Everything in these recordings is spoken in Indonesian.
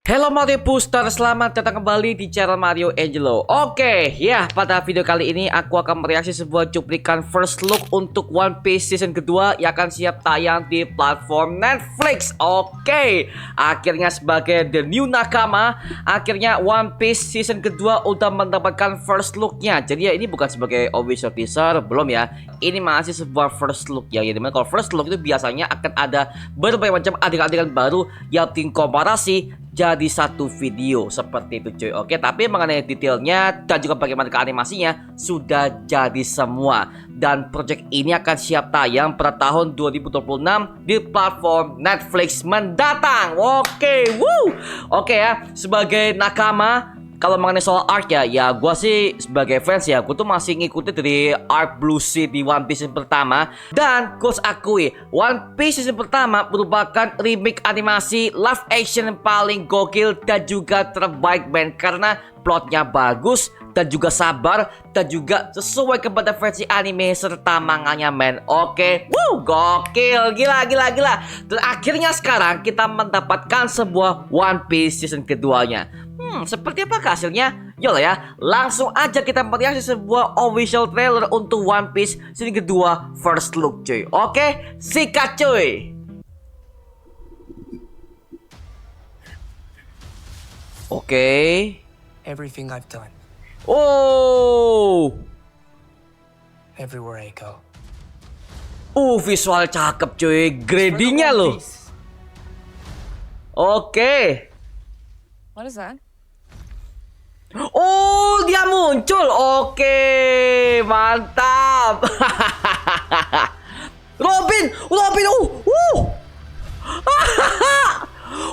Halo Mario Booster, selamat datang kembali di channel Mario Angelo. Oke, ya pada video kali ini aku akan mereaksi sebuah cuplikan first look untuk One Piece season kedua yang akan siap tayang di platform Netflix. Oke, akhirnya sebagai the new nakama, akhirnya One Piece season kedua udah mendapatkan first looknya. Jadi ya ini bukan sebagai official teaser, belum ya. Ini masih sebuah first look ya. Dimana kalau first look itu biasanya akan ada berbagai macam adegan-adegan baru yang komparasi jadi satu video seperti itu cuy. Oke, tapi mengenai detailnya dan juga bagaimana ke animasinya sudah jadi semua. Dan project ini akan siap tayang pada tahun 2026 di platform Netflix mendatang. Oke, woo. Oke ya, sebagai nakama, kalau mengenai soal art ya gue sih sebagai fans ya, gue tuh masih ngikutin dari art Blue Sea di One Piece season pertama. Dan gue akui, One Piece season pertama merupakan remake animasi live action yang paling gokil dan juga terbaik men. Karena plotnya bagus dan juga sabar dan juga sesuai kepada versi anime serta manganya men. Oke, woo, gokil, gila. Dan akhirnya sekarang kita mendapatkan sebuah One Piece season keduanya. Seperti apa hasilnya? Yolah ya, langsung aja kita melihat sebuah official trailer untuk One Piece season kedua first look cuy. Oke, sikat cuy. Oke. Everything I've done, Oh. everywhere I go. Visual cakep cuy. Gradingnya loh. Oke. What is that? Oh, dia muncul. Oke, mantap. Robin.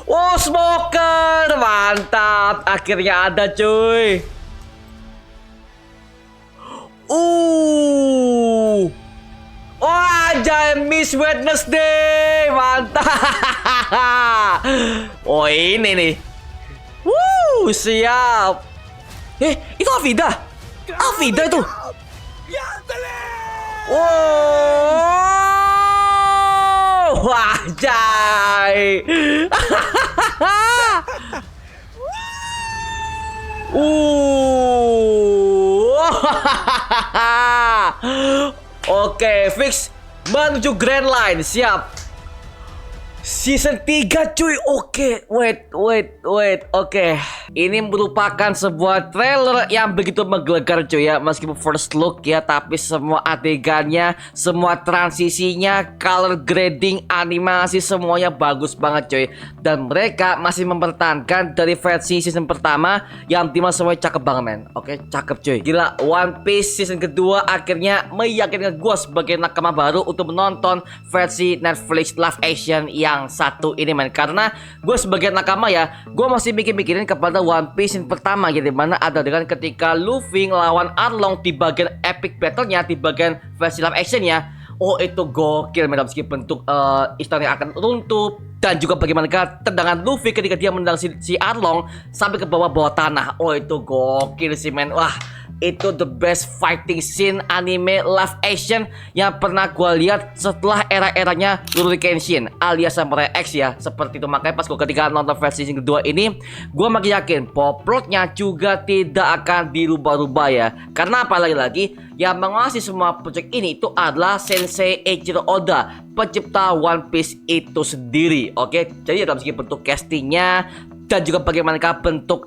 Oh, smoker. Mantap. Akhirnya ada, cuy. Wah, giant Miss Wednesday. Mantap. Oh, ini nih. Siap. Itu Alvida. Alvida itu. Wow, wajay. Oke, fix menuju Grand Line, siap. Season 3 cuy. Oke, wait. Oke, ini merupakan sebuah trailer yang begitu menggelegar cuy ya. Meskipun first look ya, tapi semua adegannya, semua transisinya, color grading, animasi semuanya bagus banget cuy. Dan mereka masih mempertahankan dari versi season pertama yang dimana semuanya cakep banget men. Oke, cakep cuy. Gila, One Piece season kedua akhirnya meyakinkan gue sebagai nakama baru untuk menonton versi Netflix live action yang satu ini men. Karena gue sebagai nakama ya, gue masih mikirin kepada One Piece yang pertama ya, dimana ada dengan ketika Luffy ngelawan Arlong di bagian epic battle-nya, di bagian versi live action-nya. Oh, itu gokil men, meski bentuk istana akan runtuh. Dan juga bagaimana tendangan Luffy ketika dia menendang si Arlong sampai ke bawah tanah. Oh, itu gokil sih men. Wah, itu the best fighting scene anime live action yang pernah gue lihat setelah era-eranya Rurouni Kenshin alias Samurai X ya. Seperti itu, makanya pas gue ketika nonton versi yang kedua ini, gue makin yakin plotnya juga tidak akan dirubah-rubah ya. Karena apa lagi yang menguasai semua project ini itu adalah Sensei Eiichiro Oda, pencipta One Piece itu sendiri. Oke, jadi dalam segi bentuk castingnya dan juga bagaimana bentuk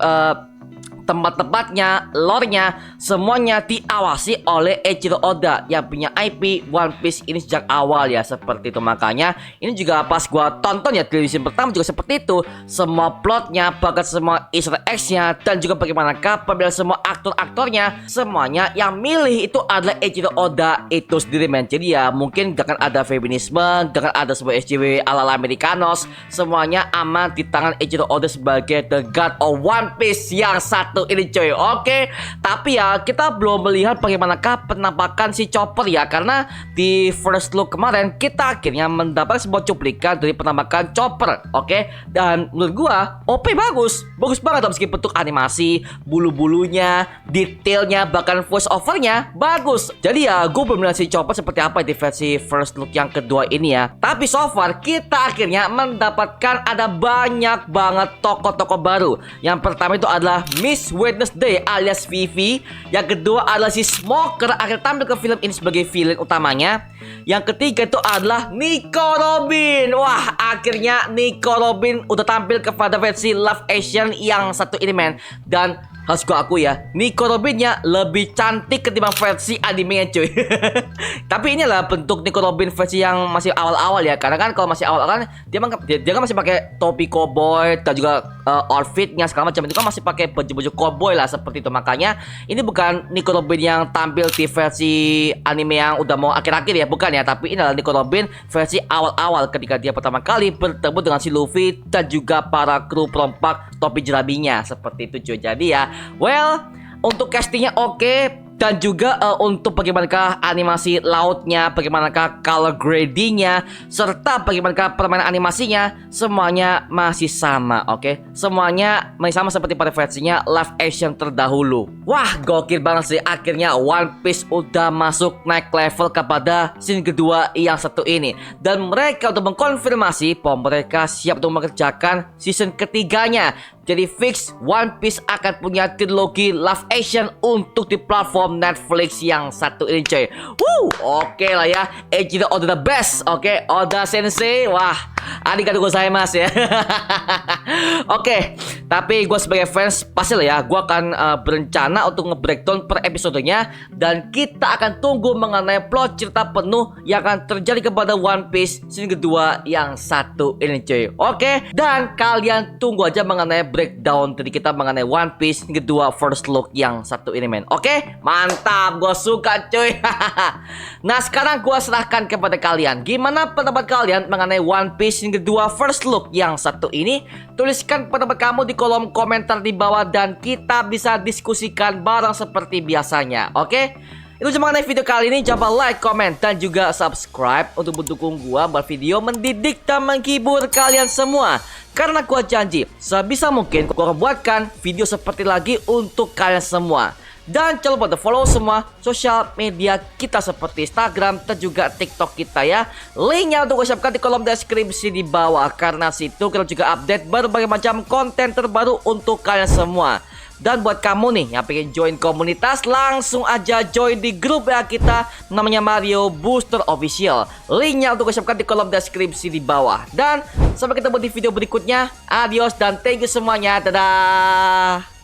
tempat-tempatnya, lore-nya, semuanya diawasi oleh Eiichiro Oda yang punya IP One Piece ini sejak awal ya. Seperti itu, makanya ini juga pas gua tonton ya televisi pertama juga seperti itu. Semua plotnya, bahkan semua easter eggs-nya, dan juga bagaimana pemilihan semua aktor-aktornya, semuanya yang milih itu adalah Eiichiro Oda itu sendiri men. Jadi ya mungkin gak akan ada feminisme, gak akan ada sebuah SJW ala Amerikanos. Semuanya aman di tangan Eiichiro Oda sebagai the god of One Piece yang satu satu ini coy. Oke, tapi ya kita belum melihat bagaimanakah penampakan si Chopper ya, karena di first look kemarin kita akhirnya mendapat sebuah cuplikan dari penampakan Chopper. Oke, dan menurut gua OP bagus banget meski bentuk animasi, bulu-bulunya, detailnya, bahkan voice overnya bagus. Jadi ya gue belum melihat si Chopper seperti apa di versi first look yang kedua ini ya. Tapi so far kita akhirnya mendapatkan ada banyak banget tokoh-tokoh baru. Yang pertama itu adalah Miss Wednesday alias Vivi. Yang kedua adalah si Smoker akhirnya tampil ke film ini sebagai villain utamanya. Yang ketiga itu adalah Nico Robin. Wah, akhirnya Nico Robin udah tampil kepada versi live action yang satu ini men. Dan harus gue akui ya, Nico Robinnya lebih cantik ketimbang versi animenya cuy. Tapi inilah bentuk Nico Robin versi yang masih awal-awal ya. Karena kan kalau masih awal-awal kan dia kan masih pakai topi cowboy dan juga outfitnya segala macam itu kan masih pakai baju-baju cowboy lah seperti itu. Makanya ini bukan Nico Robin yang tampil di versi anime yang udah mau akhir-akhir ya, bukan ya. Tapi ini adalah Nico Robin versi awal-awal ketika dia pertama kali bertemu dengan si Luffy dan juga para kru perompak topi jerabinya seperti itu cuy. Jadi ya, well, untuk castingnya oke. Dan juga untuk bagaimanakah animasi lautnya, bagaimanakah color gradingnya, serta bagaimanakah permainan animasinya, semuanya masih sama, oke? Semuanya masih sama seperti pada versinya live action terdahulu. Wah, gokil banget sih. Akhirnya One Piece udah masuk naik level kepada scene kedua yang satu ini. Dan mereka udah mengkonfirmasi bahwa mereka siap untuk mengerjakan season ketiganya. Jadi fix One Piece akan punya trilogi live action untuk di platform Netflix yang satu ini coy. Woo, oke lah ya. Eiichiro Oda the best, oke. Oda Sensei, wah, arigatou gozaimasu ya. Oke, tapi gue sebagai fans pasti lah ya, gue akan berencana untuk nge-breakdown per episodenya. Dan kita akan tunggu mengenai plot cerita penuh yang akan terjadi kepada One Piece scene kedua yang satu ini coy. Oke, dan kalian tunggu aja mengenai breakdown dari kita mengenai One Piece kedua first look yang satu ini men. Oke, mantap, gue suka cuy. Nah sekarang gue serahkan kepada kalian. Gimana pendapat kalian mengenai One Piece kedua first look yang satu ini? Tuliskan pendapat kamu di kolom komentar di bawah dan kita bisa diskusikan bareng seperti biasanya. Oke? Itu cuma mengenai video kali ini. Jangan lupa like, comment, dan juga subscribe untuk mendukung gua buat video mendidik dan menghibur kalian semua. Karena gua janji sebisa mungkin gua akan buatkan video seperti lagi untuk kalian semua. Dan jangan lupa follow semua sosial media kita seperti Instagram dan juga TikTok kita ya. Linknya untuk gue siapkan di kolom deskripsi di bawah. Karena situ kita juga update berbagai macam konten terbaru untuk kalian semua. Dan buat kamu nih yang pengen join komunitas, langsung aja join di grup ya kita, namanya Mario Booster Official. Linknya untuk gue siapkan di kolom deskripsi di bawah. Dan sampai ketemu di video berikutnya. Adios dan thank you semuanya. Dadah.